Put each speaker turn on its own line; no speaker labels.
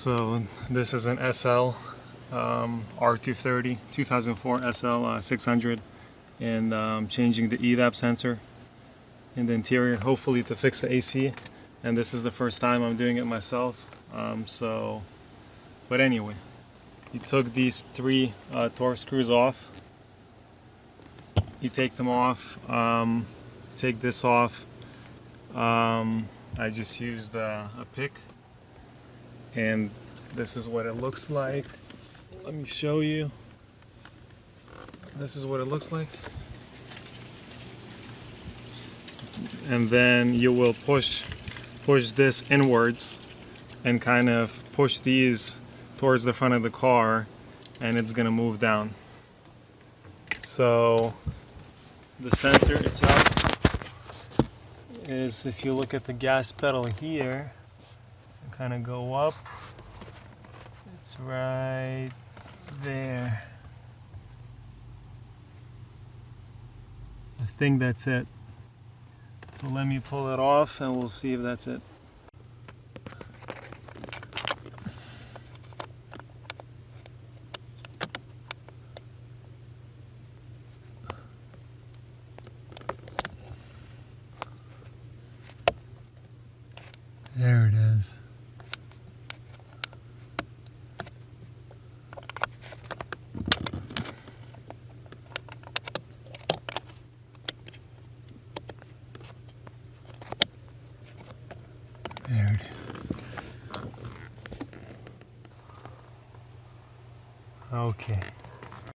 So this is an SL R230, 2004 SL 600, and changing the evap sensor in the interior, hopefully to fix the AC. And this is the first time I'm doing it myself. But anyway, you took these three torque screws off. You take them off. Take this off. I just used a pick. And this is what it looks like. Let me show you. This is what it looks like. And then you will push this inwards and kind of push these towards the front of the car, and it's gonna move down. So the sensor itself is, if you look at the gas pedal here, kind of go up, it's right there. I think that's it. So let me pull it off and we'll see if that's it. There it is. There it is. Okay.